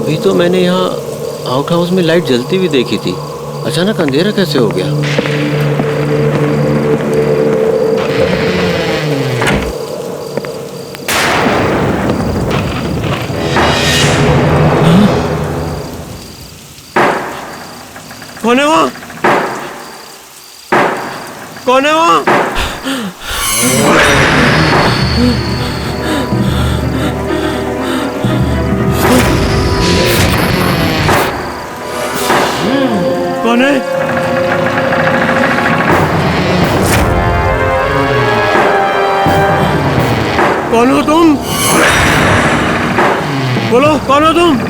अभी तो मैंने यहाँ आउट हाउस में लाइट जलती हुई देखी थी। अचानक अंधेरा कैसे हो गया? कौन है वहाँ? कौन है वहाँ? कौन है? कौन हो तुम? बोलो, कौन हो तुम?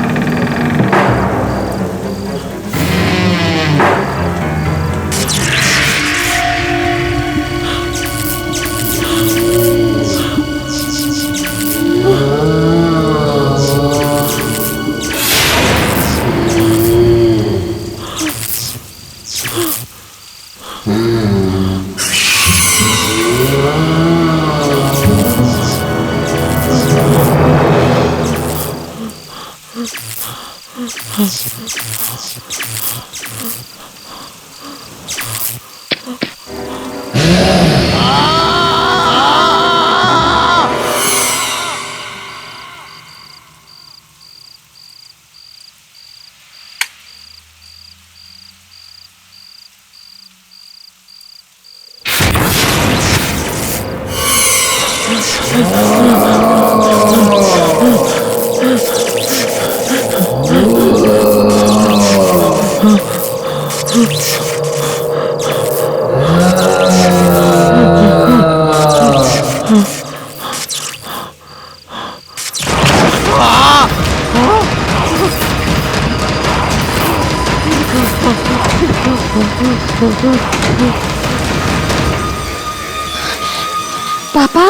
पापा,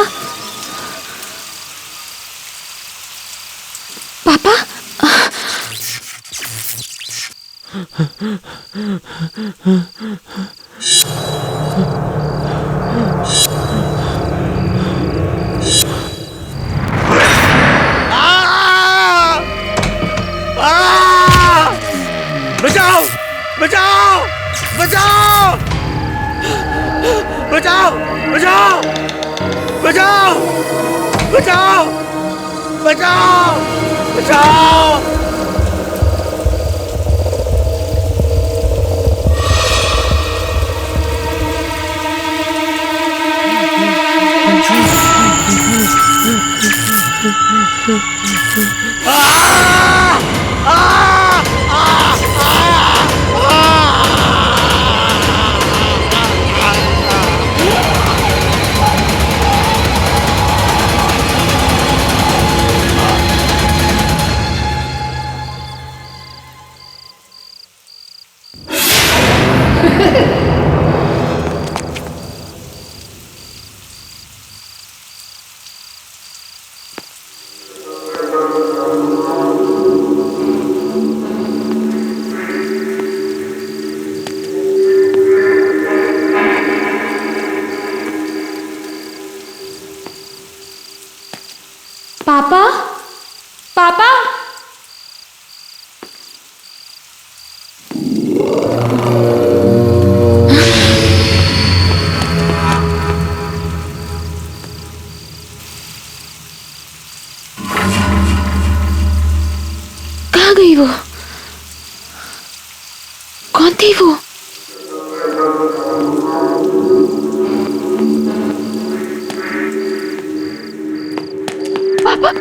पापा, बचाओ! बचाओ! बचाओ! बचाओ! बचाओ! बचाओ! बचाओ! बचाओ! बचाओ! पापा, पापा, कहाँ गई वो? कौन थी वो? पापा,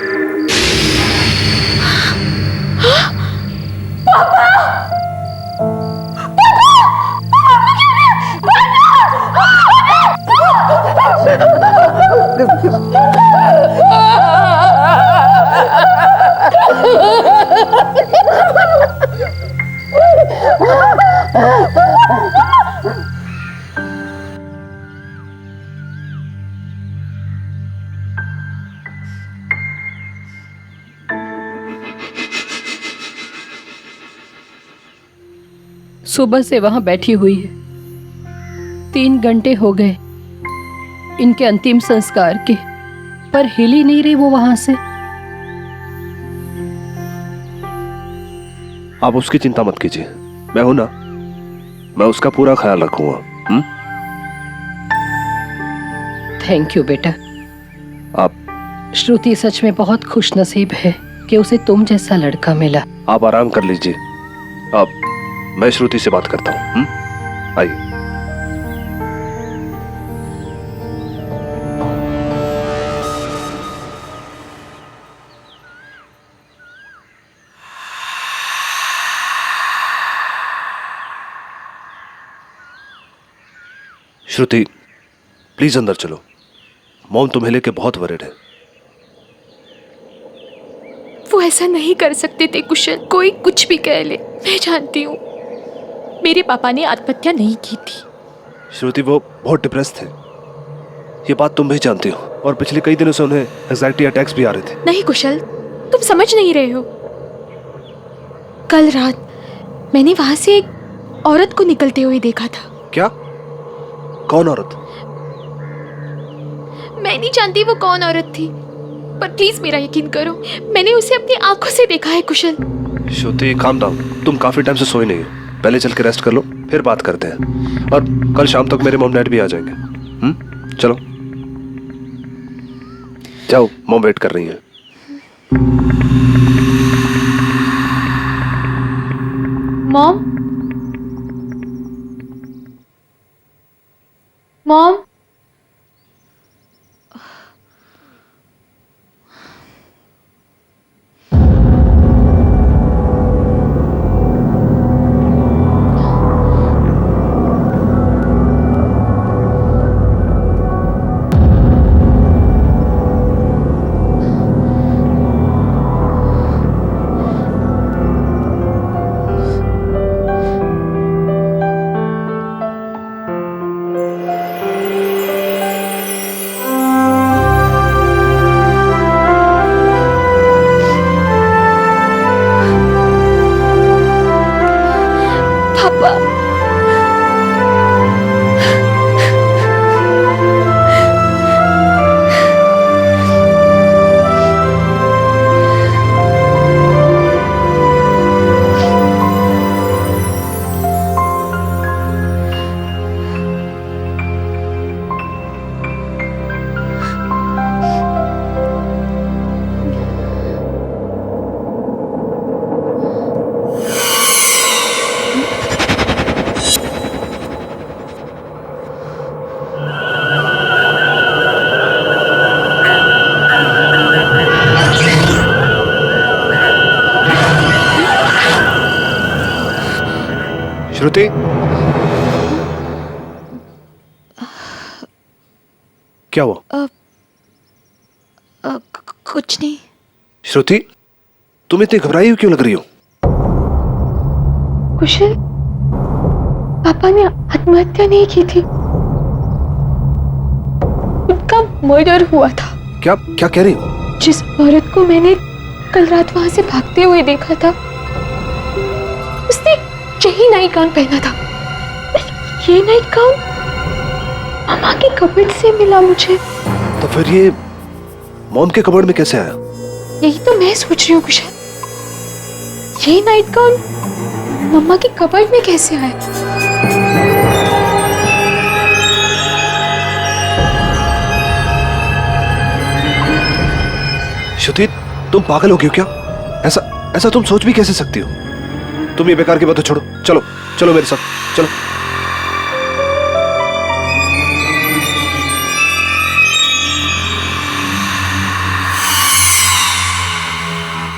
सुबह से वहां बैठी हुई है। 3 घंटे हो गए इनके अंतिम संस्कार के, पर हिल ही नहीं रही वो वहां से। आप उसकी चिंता मत कीजिए, मैं हूं ना, मैं उसका पूरा ख्याल रखूंगा। थैंक यू बेटा। आप श्रुति सच में बहुत खुश नसीब है कि उसे तुम जैसा लड़का मिला। आप आराम कर लीजिए, अब मैं श्रुति से बात करता हूँ। आइए। श्रुति प्लीज अंदर चलो, मॉम तुम्हें लेके बहुत वरीड है। वो ऐसा नहीं कर सकते थे कुशल, कोई कुछ भी कह ले, मैं जानती हूँ मेरे पापा ने आत्महत्या नहीं की थी। श्रुति वो बहुत डिप्रेस थे, ये बात तुम भी जानती हो, और पिछले कई दिनों से उन्हें एंजाइटी अटैक्स भी आ रहे थे। नहीं कुशल, तुम समझ नहीं रहे हो। कल रात मैंने वहां से एक औरत को निकलते हुए देखा था। क्या? कौन औरत? मैं नहीं जानती वो कौन औरत थी, पर प्लीज मेरा यकीन करो, मैंने उसे अपनी आंखों से देखा है कुशल। श्रुति काम डाउन, तुम काफी टाइम से सोई नहीं हो, पहले चल के रेस्ट कर लो, फिर बात करते हैं। और कल शाम तक मेरे मॉम डैड भी आ जाएंगे। चलो जाओ, मॉम वेट कर रही हैं। मॉम, मॉम, पापा, श्रुति, क्या हुआ? कुछ नहीं। श्रुति तुम इतनी घबराई हुई क्यों लग रही हो? कुशल, पापा ने आत्महत्या नहीं की थी, उनका मर्डर हुआ था। क्या क्या कह रही हो? जिस औरत को मैंने कल रात वहां से भागते हुए देखा था, उसने यही नाइट गाउन पहना था। ये नाइट गाउन मामा के कबर्ड से मिला मुझे। तो फिर ये मॉम के कबर्ड में कैसे आया? यही तो मैं सोच रही हूँ कुशल, ये नाइट गाउन मम्मा के कबर्ड में कैसे आया? श्रुति तुम पागल हो गई हो क्या? ऐसा ऐसा तुम सोच भी कैसे सकती हो? तुम ये बेकार की बातें छोड़ो, चलो चलो मेरे साथ चलो।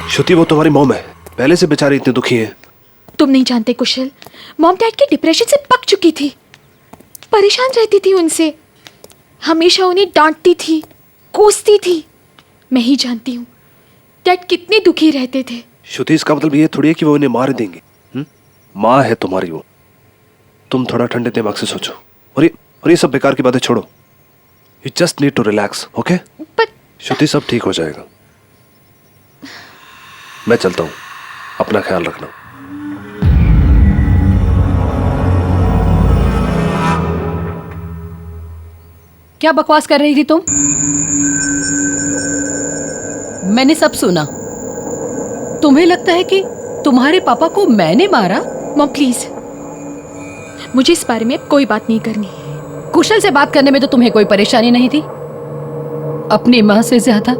श्रुति वो तुम्हारी मॉम है, पहले से बेचारी इतनी दुखी है। तुम नहीं जानते कुशल, मॉम डैड के डिप्रेशन से पक चुकी थी, परेशान रहती थी उनसे, हमेशा उन्हें डांटती थी, कोसती थी। मैं ही जानती हूँ डैड कितने दुखी रहते थे। श्रुति इसका मतलब ये थोड़ी है कि वो उन्हें मार देंगे। माँ है तुम्हारी वो, तुम थोड़ा ठंडे दिमाग से सोचो, और ये सब बेकार की बातें छोड़ो। You just need to relax, okay? Shruti सब ठीक हो जाएगा। मैं चलता हूँ, अपना ख्याल रखना। क्या बकवास कर रही थी तुम? मैंने सब सुना। तुम्हें लगता है कि तुम्हारे पापा को मैंने मारा? मॉम प्लीज, मुझे इस बारे में अब कोई बात नहीं करनी। कुशल से बात करने में तो तुम्हें कोई परेशानी नहीं थी। अपनी माँ से ज्यादा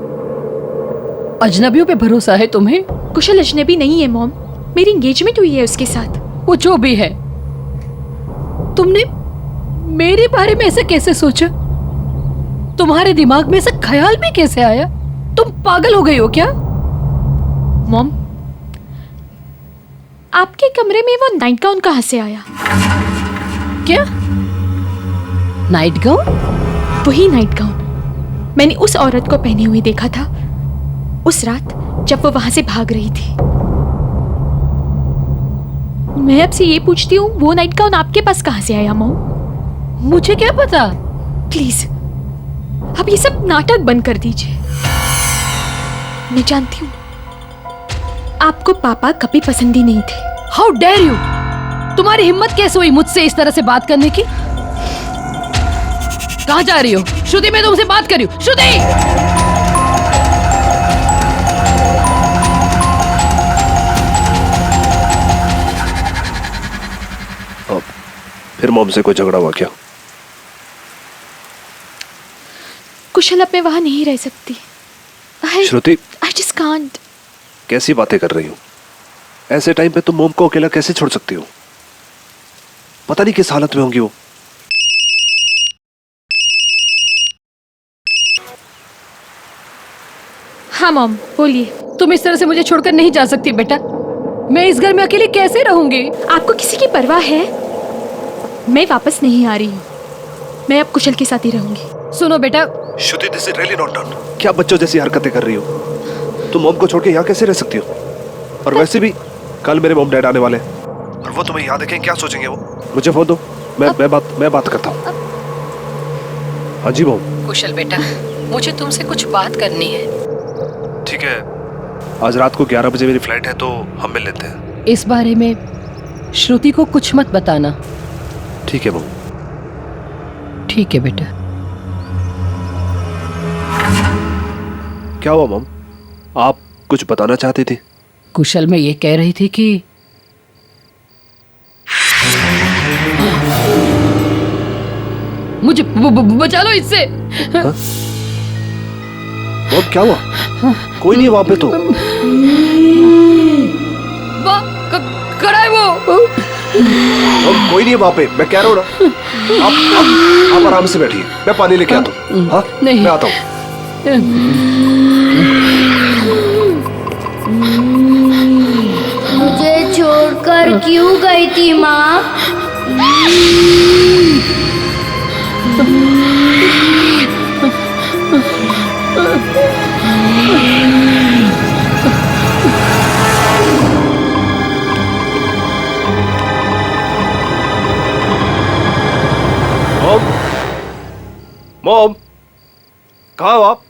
अजनबियों पे भरोसा है तुम्हें। कुशल अजनबी नहीं है मॉम, मेरी एंगेजमेंट हुई है उसके साथ। वो जो भी है, तुमने मेरे बारे में ऐसे कैसे सोचा? तुम्हारे दिमाग में ऐसा ख्याल भी कैसे आया? तुम पागल हो गई हो क्या? मॉम, आपके कमरे में वो नाइट गाउन कहाँ से आया? क्या नाइट गाउन? वही नाइट गाउन मैंने उस औरत को पहने हुए देखा था उस रात जब वो वहां से भाग रही थी। मैं आपसे ये पूछती हूँ, वो नाइट गाउन आपके पास कहाँ से आया मॉम? मुझे क्या पता। प्लीज अब ये सब नाटक बंद कर दीजिए। मैं जानती हूँ आपको पापा कभी पसंद ही नहीं थे। How dare you! तुम्हारी हिम्मत कैसे हुई मुझसे इस तरह से बात करने की? कहाँ जा रही हो? श्रुति, मैं तुमसे बात कर रही हूँ। श्रुति! फिर मॉम से कोई झगड़ा हुआ क्या? कुशल अब मैं वहां नहीं रह सकती। श्रुति, आई जस्ट कांट। कैसी बातें कर रही हो? ऐसे टाइम पे तुम मॉम को अकेला कैसे छोड़ सकती हो? पता नहीं किस हालत में होंगी वो। हाँ मॉम बोलिए। तुम इस तरह से मुझे छोड़कर नहीं जा सकती बेटा। मैं इस घर में अकेले कैसे रहूंगी? आपको किसी की परवाह है? मैं वापस नहीं आ रही हूँ। मैं अब कुशल के साथ ही रहूंगी। सुनो बेटा, Shruti, this is really not done. क्या बच्चों जैसी हरकतें कर रही हो? तुम मॉम को छोड़ के यहाँ कैसे रह सकती हो? और वैसे भी कल मेरे मॉम डैड आने वाले हैं और वो तुम्हें यहाँ देखें क्या सोचेंगे वो? मुझे फोन दो, मैं बात करता हूँ। हाँ जी मॉम। कुशल बेटा, मुझे तुमसे कुछ बात करनी है। ठीक है, आज रात को 11 बजे मेरी फ्लाइट है तो हम मिल लेते हैं। इस बारे में श्रुति को कुछ मत बताना। ठीक है मॉम। ठीक है बेटा। क्या हुआ मॉम? आप कुछ बताना चाहती थी? कुशल, मैं ये कह रही थी कि मुझे बचा लो इससे। मॉम क्या हुआ? कोई नहीं है वहां पे तो। खड़ा है वो। मॉम कोई नहीं है वहां पे, मैं कह रहा हूँ ना। आप आराम से बैठिए, मैं पानी लेके आता हूँ। हाँ नहीं। मैं आता हूँ। मुझे छोड़कर क्यों गई थी माँ? मॉम, मॉम, कहाँ हो आप?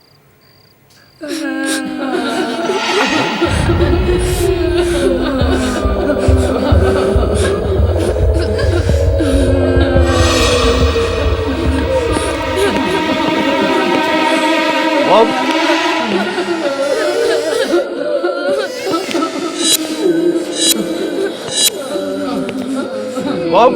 मॉम, मॉम,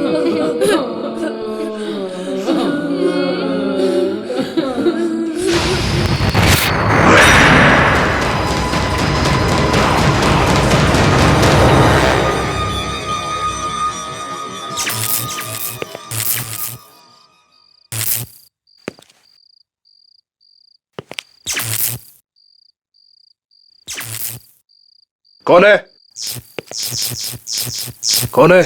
कौन है? कौन है?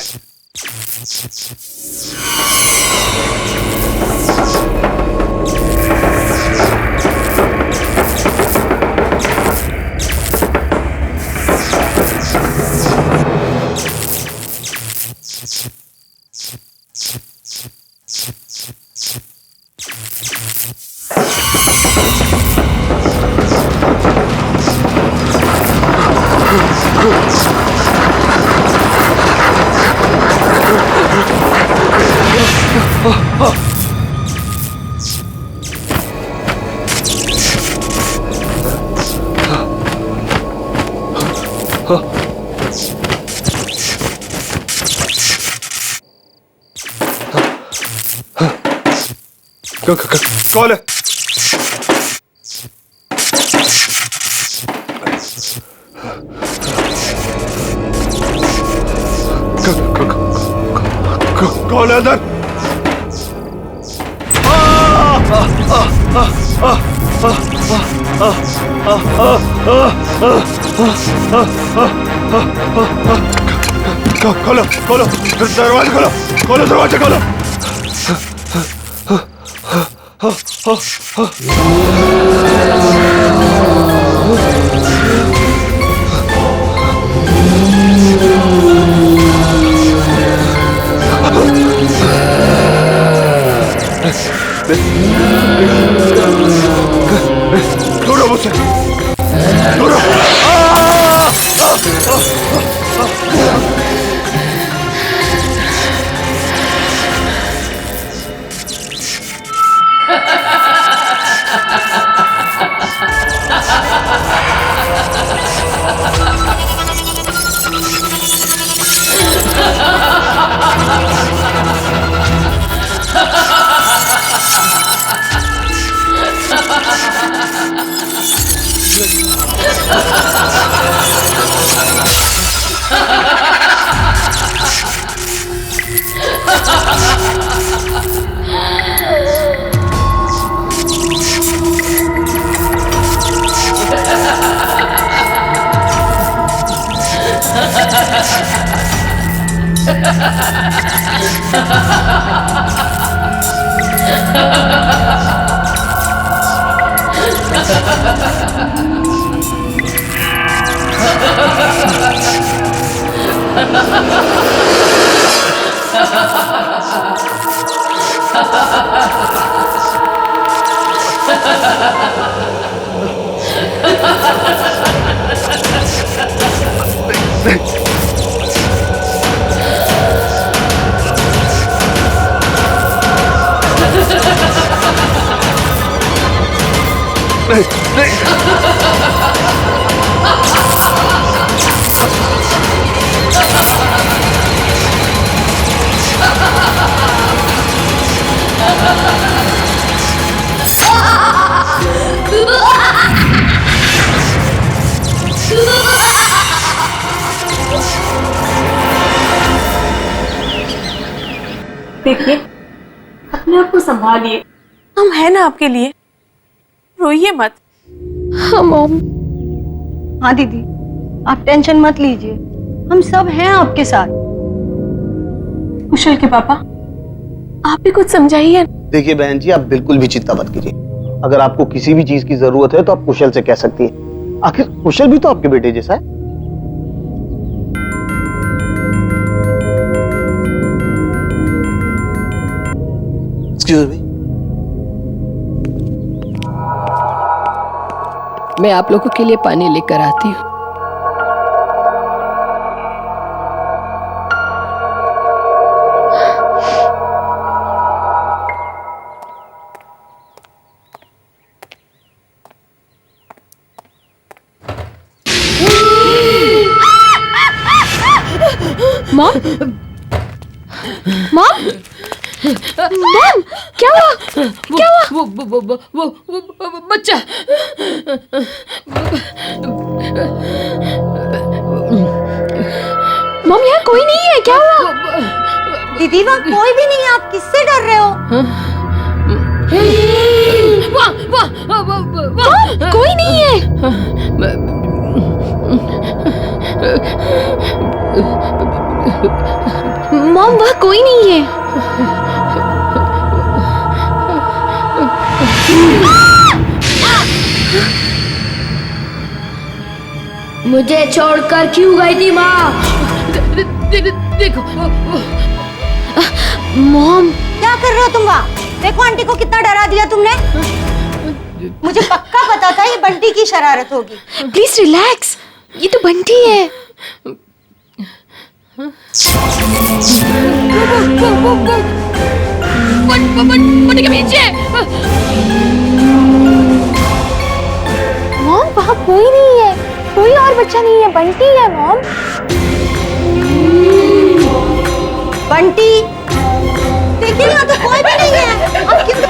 कौन है? कौन है अंदर? खोलो खोलो दरवाजा खोलो, खोलो दरवाजा खोलो। दूर मुझसे, दूर। देखिए, अपने आप को संभालिए, हम हैं ना आपके लिए, रोइए मत। हाँ मॉम। हाँ दीदी, आप टेंशन मत लीजिए, हम सब हैं आपके साथ। कुशल के पापा, आप भी कुछ समझाइए। देखिए बहन जी, आप बिल्कुल भी चिंता मत कीजिए। अगर आपको किसी भी चीज की जरूरत है तो आप कुशल से कह सकती हैं। आखिर कुशल भी तो आपके बेटे जैसा है। Excuse me. मैं आप लोगों के लिए पानी लेकर आती हूँ। मॉम, मॉम, मॉम, क्या हुआ? क्या हुआ? वो बच्चा। मॉम, यहाँ कोई नहीं है, क्या हुआ? दीदी वहाँ कोई भी नहीं है, आप किससे डर रहे हो? मॉम, कोई नहीं है। मॉम, वहाँ कोई नहीं है। मुझे छोड़कर क्यों गई थी माँ? देखो मॉम, क्या कर रहे हो तुम वहाँ? देखो आंटी को कितना डरा दिया तुमने। मुझे पक्का पता था ये बंटी की शरारत होगी। प्लीज रिलैक्स, ये तो बंटी है। बंटी के पीछे। मॉम, वहाँ कोई नहीं है, कोई और बच्चा नहीं है, बंटी है मॉम। बंटी देखिए यहाँ तो कोई भी नहीं है। अब किस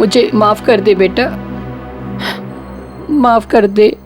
मुझे माफ कर दे बेटा, माफ कर दे।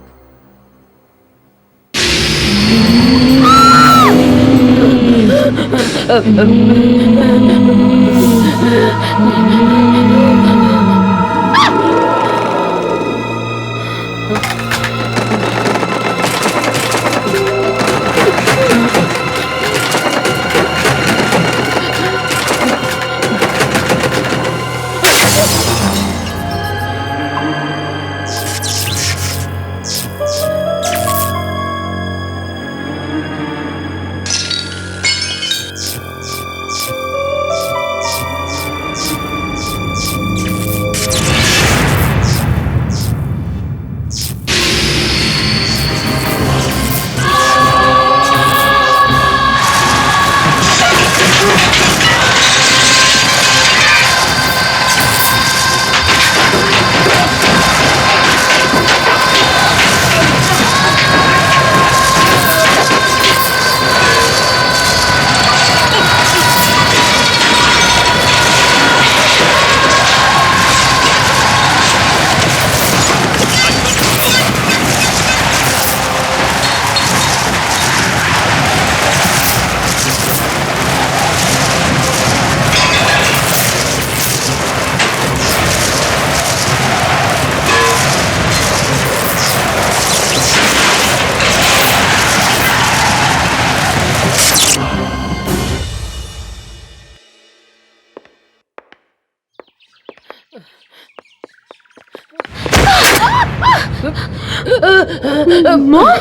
मॉम,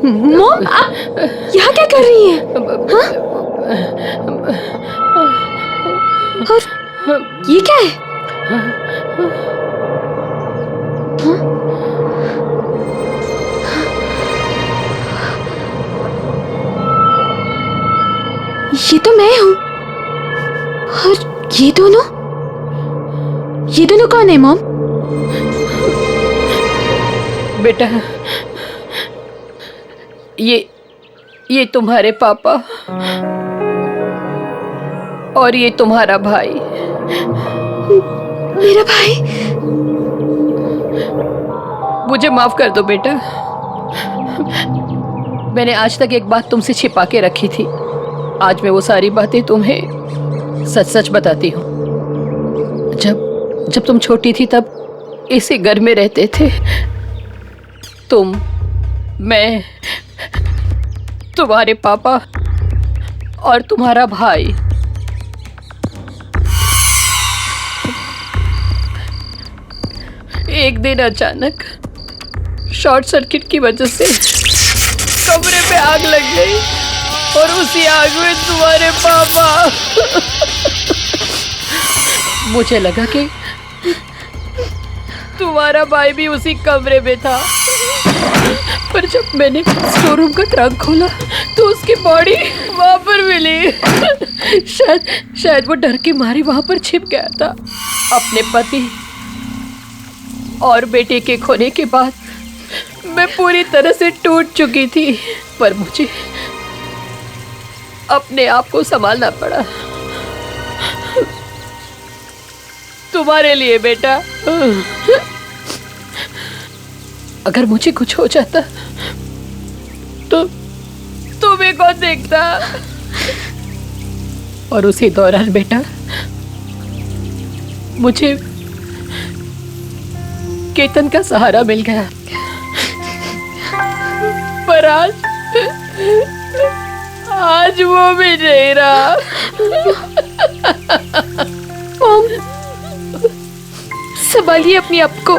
मॉम आप यहाँ क्या कर रही हैं? हाँ? और ये क्या है? हाँ? ये तो मैं हूँ। और ये दोनों कौन है मॉम? बेटा ये तुम्हारे पापा और ये तुम्हारा भाई। मेरा भाई। मुझे माफ कर दो बेटा। मैंने आज तक एक बात तुमसे छिपा के रखी थी। आज मैं वो सारी बातें तुम्हें सच सच बताती हूँ। जब तुम छोटी थी तब इसी घर में रहते थे। तुम, मैं, तुम्हारे पापा और तुम्हारा भाई। एक दिन अचानक शॉर्ट सर्किट की वजह से कमरे में आग लग गई और उसी आग में तुम्हारे पापा। मुझे लगा कि तुम्हारा भाई भी उसी कमरे में था, पर जब मैंने स्टोर रूम का ट्रंक खोला तो उसकी बॉडी वहां पर मिली। शायद वो डर के मारे वहां पर छिप गया था। अपने पति और बेटे के खोने के बाद मैं पूरी तरह से टूट चुकी थी, पर मुझे अपने आप को संभालना पड़ा तुम्हारे लिए बेटा। अगर मुझे कुछ हो जाता तो तुम्हें कौन देखता? और उसी दौरान बेटा मुझे केतन का सहारा मिल गया, पर आज वो भी नहीं रहा। मॉम, संभालिए अपने आप को।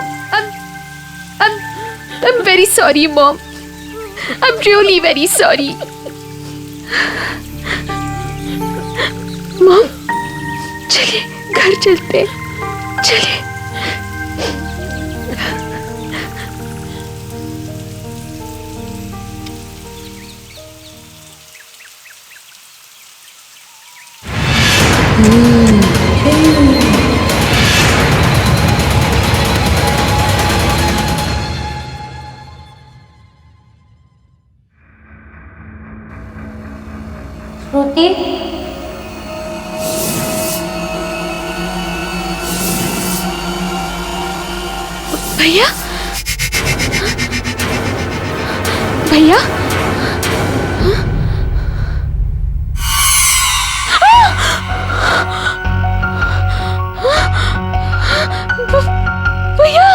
I'm very sorry, Mom. I'm really very sorry. Mom, चलिए घर चलते, चलिए। श्रुति, भैया, भैया, भैया,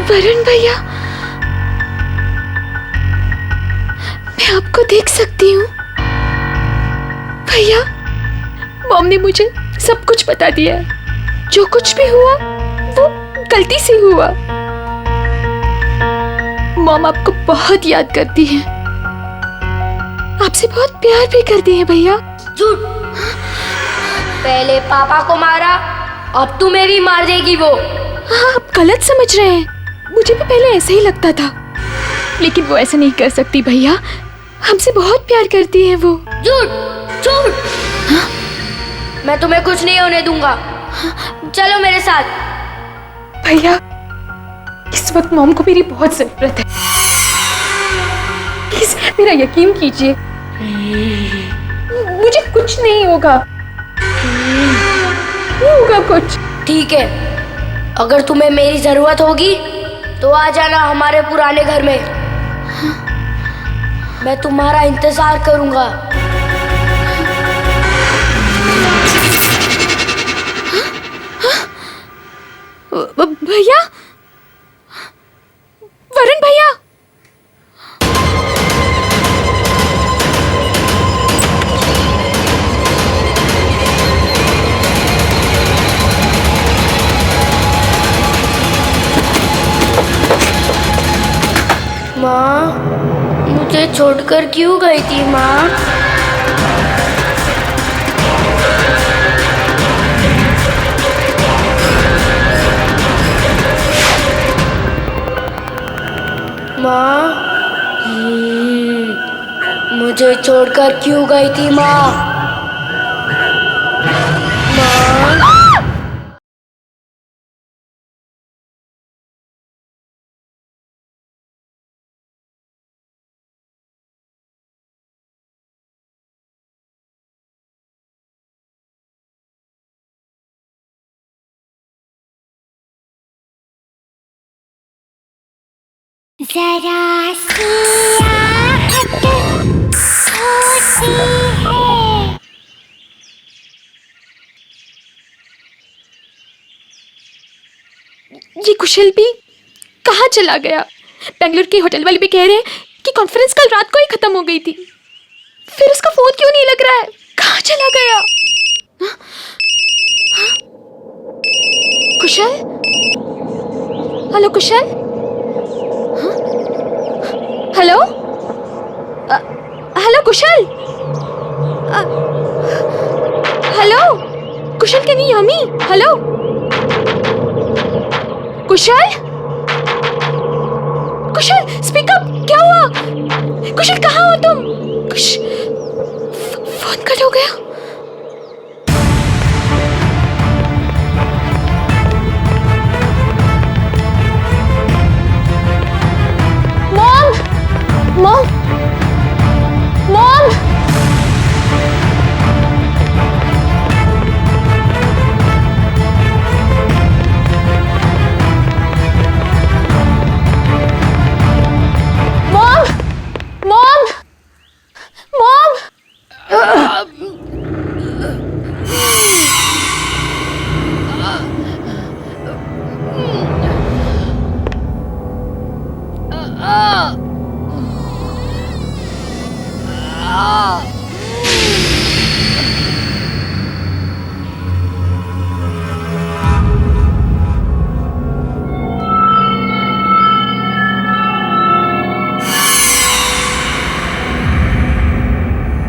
वरुण भैया, मैं आपको देख सकती हूँ। भैया, मॉम ने मुझे सब कुछ बता दिया। जो कुछ भी हुआ वो गलती से हुआ। मॉम आपको बहुत याद करती है, आपसे बहुत प्यार भी करती है। भैया, झूठ। पहले पापा को मारा, अब तुम्हें भी मार देगी वो। हाँ, आप गलत समझ रहे हैं। मुझे भी पहले ऐसा ही लगता था, लेकिन वो ऐसा नहीं कर सकती। भैया, हमसे बहुत प्यार करती है वो। झूठ, झूठ। हाँ? मैं तुम्हें कुछ नहीं होने दूंगा। चलो मेरे साथ। भैया, इस वक्त मॉम को मेरी बहुत जरूरत है। प्लीज मेरा यकीन कीजिए, मुझे कुछ नहीं होगा, नहीं होगा कुछ। ठीक है, अगर तुम्हें मेरी जरूरत होगी तो आ जाना हमारे पुराने घर में। मैं तुम्हारा इंतजार करूंगा। भैया, वरुण भैया, माँ, मुझे छोड़कर क्यों गई थी माँ? माँ, मुझे छोड़कर क्यों गई थी माँ? जरा सी आहट होती है। ये कुशल भी कहाँ चला गया? बेंगलुरु के होटल वाले भी कह रहे हैं कि कॉन्फ्रेंस कल रात को ही खत्म हो गई थी। फिर उसका फोन क्यों नहीं लग रहा है? कहाँ चला गया? Kushal? Hello Kushal? Hello? Hello Kushal? Hello Kushal, can you hear me? Hello Kushal? Kushal speak up, क्या हुआ? कुशल कहाँ हो तुम? फोन कट हो गया। Mom, mom, mom.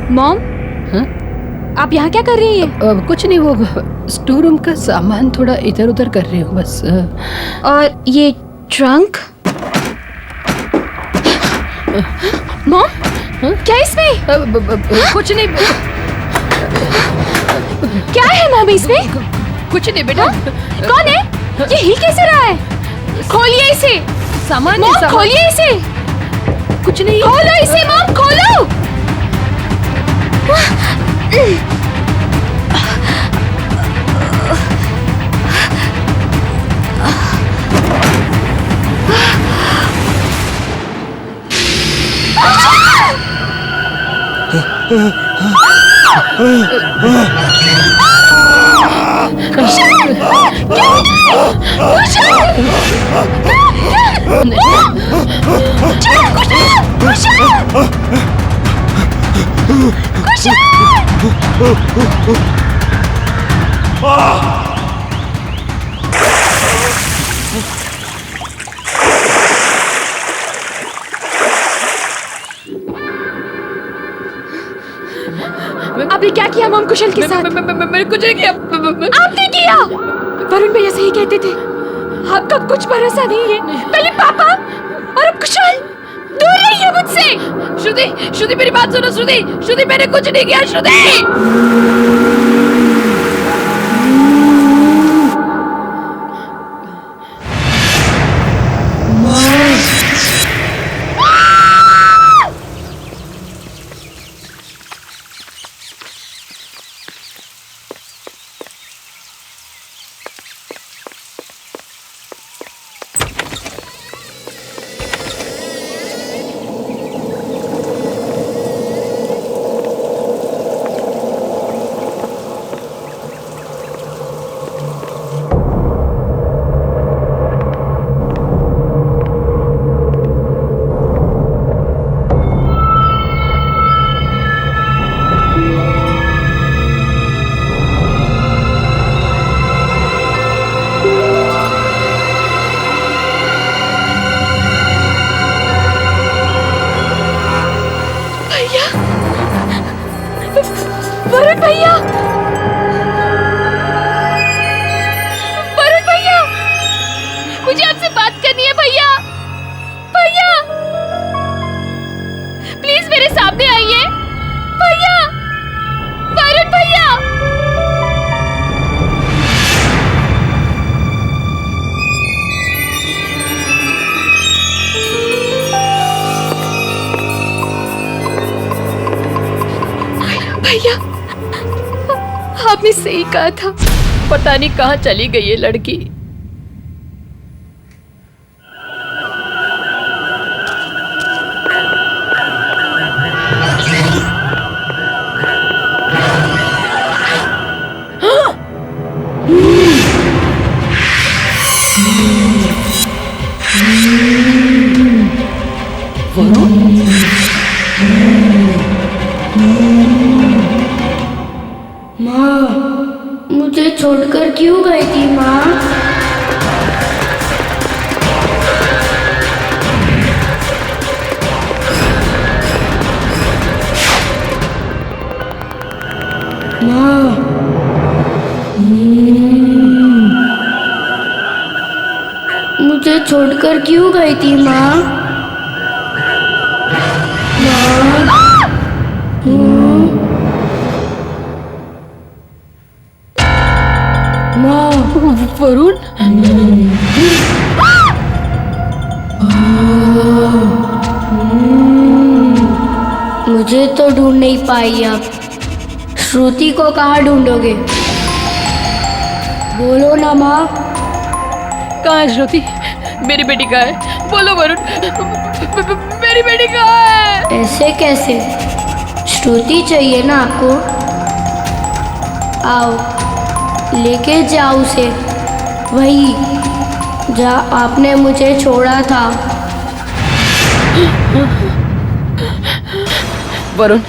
मॉम, आप यहाँ क्या कर रही हैं? कुछ नहीं, वो स्टोर रूम का सामान थोड़ा इधर उधर कर रही हूँ बस। और ये ट्रंक? मॉम, क्या इसमें? कुछ नहीं। क्या है मैम इसमें? कुछ नहीं बेटा। कौन है ये? हिल कैसे रहा है? खोलिए इसे। सामान मॉम, खोलिए इसे। कुछ नहीं। खोलो इसे मॉम, खोलो। आपने क्या किया मॉम कुशल के साथ? मैंने कुछ नहीं किया। आपने किया। वरुण भैया सही कहते थे, आपका कुछ भरोसा नहीं है। पहले पापा और अब कुशल। दूर रहिए मुझसे। श्रुति मेरी बात सुनो। श्रुति मैंने कुछ नहीं किया। श्रुति वरुण भैया, वरुण भैया, मुझे आपसे बात करनी है भैया। भैया प्लीज मेरे सामने आइए। भैया, वरुण भैया। भैया आपने सही कहा था। पता नहीं कहाँ चली गई ये लड़की। छोड़कर क्यों गई थी माँ? मुझे छोड़कर क्यों गई थी माँ? वरुण, मुझे तो ढूंढ नहीं पाई आप। श्रुति को कहाँ ढूंढोगे? बोलो ना माँ। कहाँ है श्रुति? मेरी बेटी कहाँ है? बोलो वरुण, मेरी बेटी कहाँ है? ऐसे कैसे? श्रुति चाहिए ना आपको? आओ लेके जाओ उसे, वही जहाँ आपने मुझे छोड़ा था। वरुण,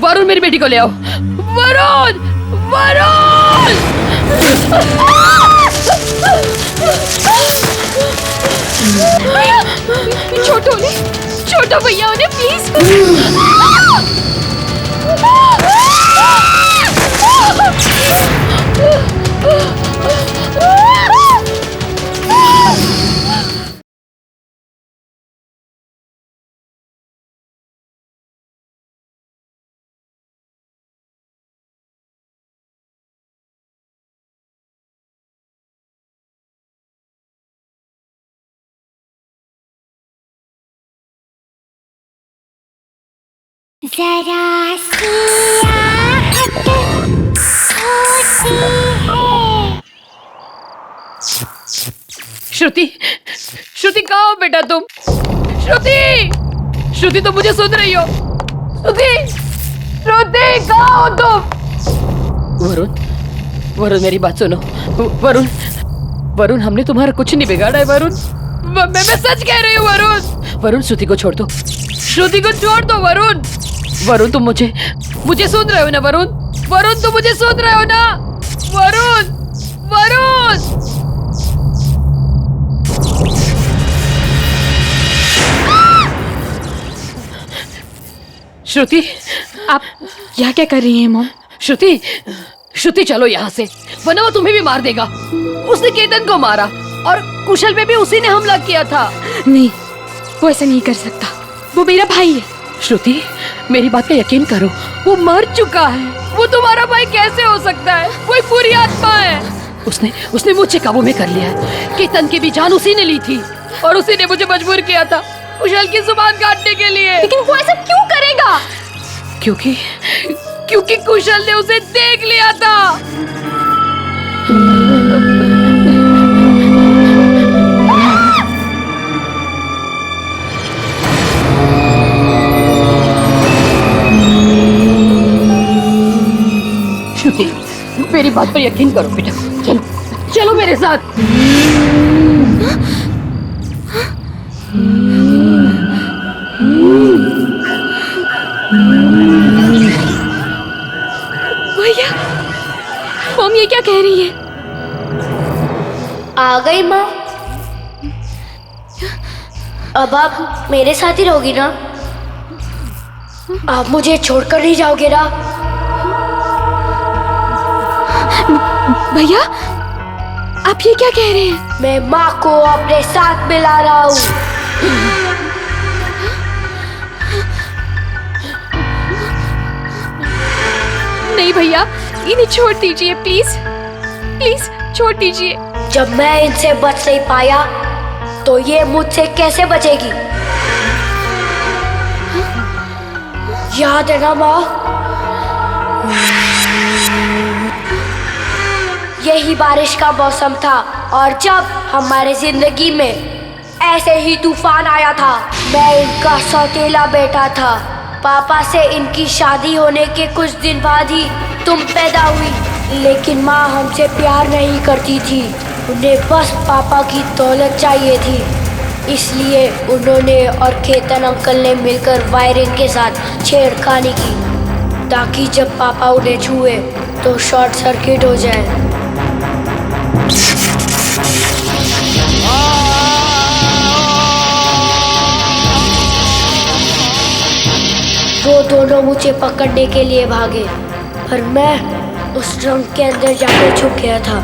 वरुण मेरी बेटी को ले आओ। वरुण, वरुण! छोटो भैया उन्हें प्लीज। जरा सी आहट होती है। श्रुति, श्रुति कहाँ हो बेटा तुम? श्रुति, श्रुति तुम मुझे सुन रही हो? श्रुति, श्रुति कहाँ हो तुम? वरुण, वरुण मेरी बात सुनो। वरुण, वरुण हमने तुम्हारा कुछ नहीं बिगाड़ा है वरुण। मैं सच कह रही हूँ वरुण। वरुण श्रुति को छोड़ दो, श्रुति को छोड़ दो वरुण। वरुण तुम मुझे सुन रहे हो ना वरुण? वरुण तुम मुझे सुन रहे हो ना? वरुण, वरुण! श्रुति, आप यहाँ क्या कर रही हैं मॉम? श्रुति, श्रुति चलो यहाँ से, वरना वो तुम्हें भी मार देगा। उसने केतन को मारा और कुशल पे भी उसी ने हमला किया था। नहीं, वो ऐसा नहीं कर सकता, वो मेरा भाई है। श्रुति मेरी बात का यकीन करो, वो मर चुका है। वो तुम्हारा भाई कैसे हो सकता है? वो एक बुरी आत्मा है। उसने मुझे काबू में कर लिया है। केतन की भी जान उसी ने ली थी और उसी ने मुझे मजबूर किया था कुशल की जुबान काटने के लिए। लेकिन वो ऐसा क्यों करेगा? क्योंकि कुशल ने उसे देख लिया था। श्रुति मेरी बात पर यकीन करो बेटा, चलो चलो मेरे साथ। भैया, मॉम ये क्या कह रही है? आ गई माँ। अब आप मेरे साथ ही रहोगी ना? आप मुझे छोड़कर नहीं जाओगे ना? भैया, आप ये क्या कह रहे हैं? मैं माँ को अपने साथ मिला रहा हूँ। नहीं भैया, इन्हें छोड़ दीजिए प्लीज, प्लीज छोड़ दीजिए। जब मैं इनसे बच नहीं पाया तो ये मुझसे कैसे बचेगी? याद है ना माँ? यही बारिश का मौसम था और जब हमारे जिंदगी में ऐसे ही तूफान आया था। मैं इनका सौतेला बेटा था। पापा से इनकी शादी होने के कुछ दिन बाद ही तुम पैदा हुई। लेकिन माँ हमसे प्यार नहीं करती थी, उन्हें बस पापा की दौलत चाहिए थी। इसलिए उन्होंने और केतन अंकल ने मिलकर वायरिंग के साथ छेड़खानी की ताकि जब पापा उन्हें छुए तो शॉर्ट सर्किट हो जाए। वो दोनों मुझे पकड़ने के लिए भागे, पर मैं उस ट्रंक के अंदर जाकर छुप गया था।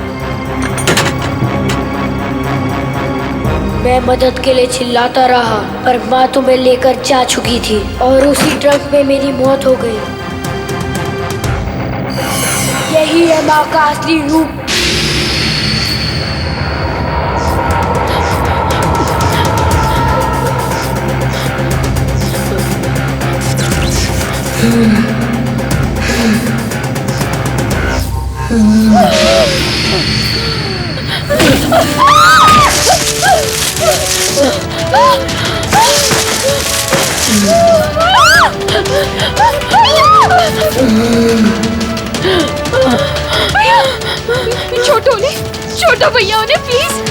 मैं मदद के लिए चिल्लाता रहा, पर माँ तुम्हें लेकर जा चुकी थी और उसी ट्रंक में मेरी मौत हो गई। यही है माँ का असली रूप। छोटा भैया उन्हें प्लीज।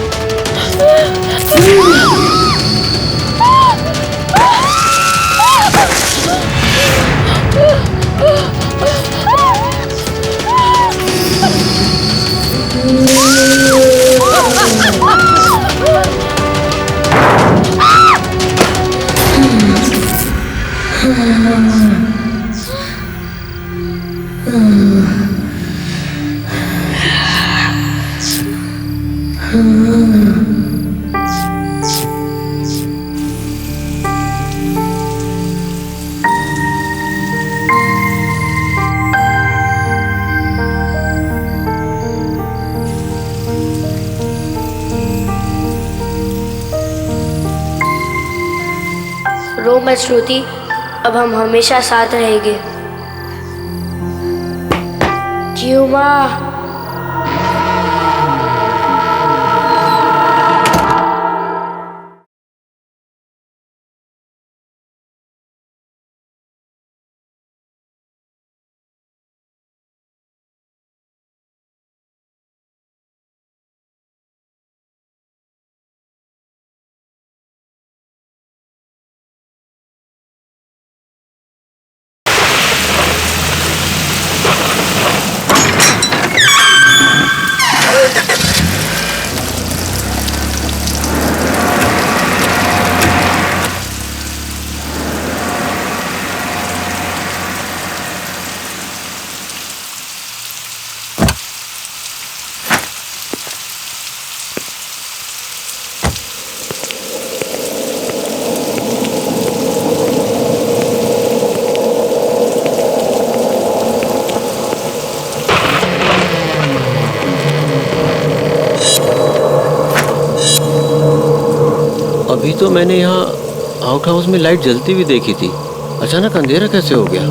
रो मत श्रुति, अब हम हमेशा साथ रहेंगे। क्यों माँ? अभी तो मैंने यहाँ आउट हाउस में लाइट जलती हुई देखी थी, अचानक अंधेरा कैसे हो गया?